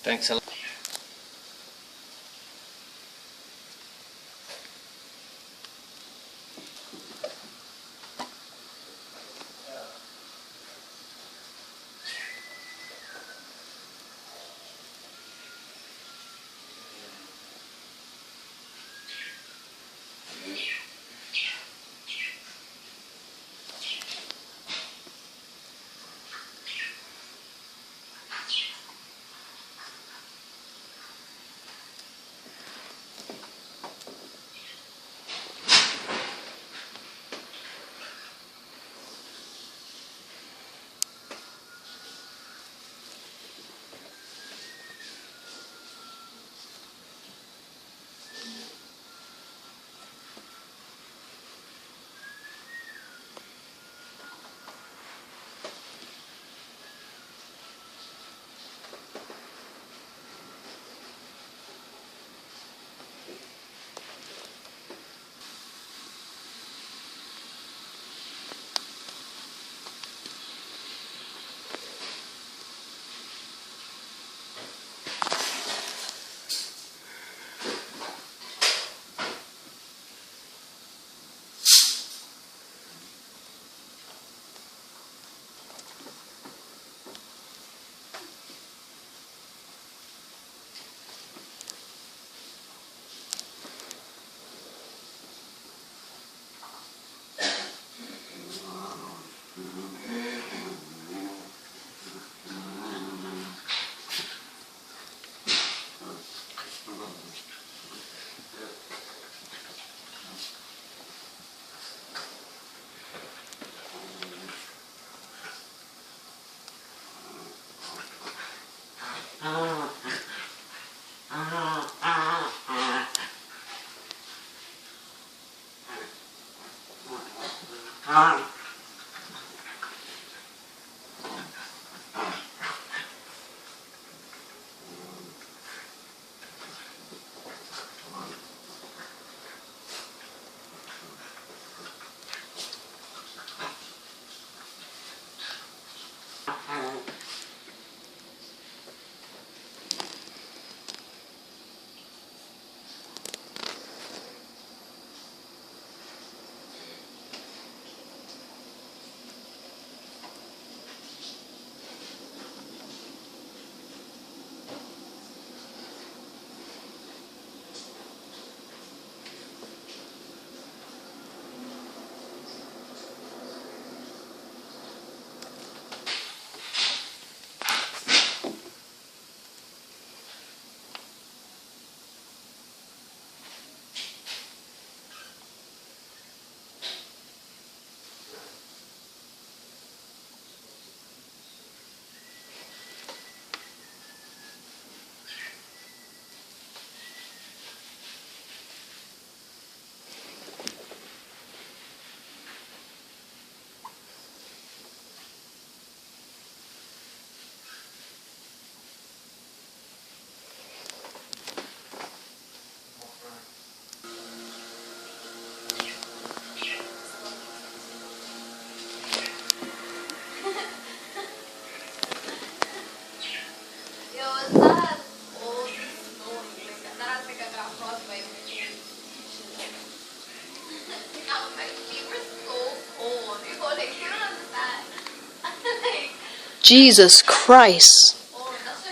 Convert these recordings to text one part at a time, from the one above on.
Thanks a lot. Jesus Christ.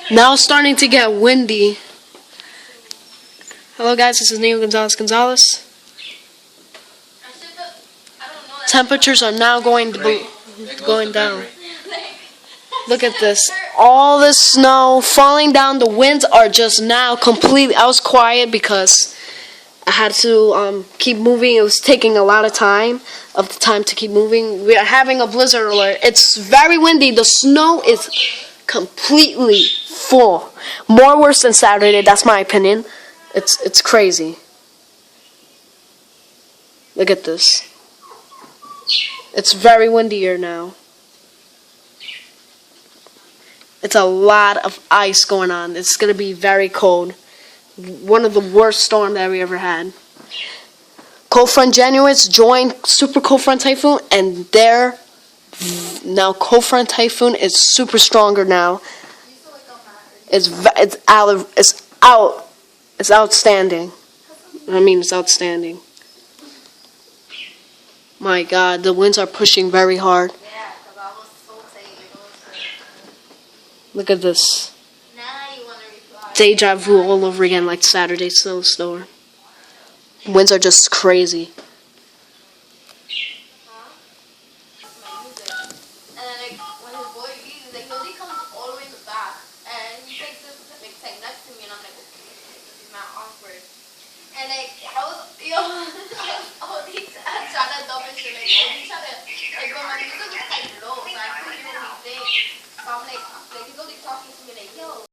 Now it's starting to get windy. Hello guys, this is Neil Gonzalez. Temperatures are now going down. Look at this. All this snow falling down. The winds are just now completely... I was quiet because I had to keep moving. It was taking a lot of time to keep moving. We are having a blizzard alert. It's very windy. The snow is completely full. More worse than Saturday. That's my opinion. It's crazy. Look at this. It's very windy here now. It's a lot of ice going on. It's going to be very cold. One of the worst storms that we ever had. Cold front Januaries joined super cold front typhoon, and now cold front typhoon is super stronger now. It's outstanding. I mean, it's outstanding. My God, the winds are pushing very hard. Yeah, because I was so tight. Look at this. Now you want to reply. Deja vu all over again, like Saturday snowstorm. Winds are just crazy. And then like when his boy leaves, like nobody comes all the way in the back, and he takes this like thing next to me, and I'm like, okay, this is not awkward. And like I was trying to dump and shit, like trying to like but my music was like low, so I couldn't hear what he's saying. So I'm like he's only talking to me like, yo,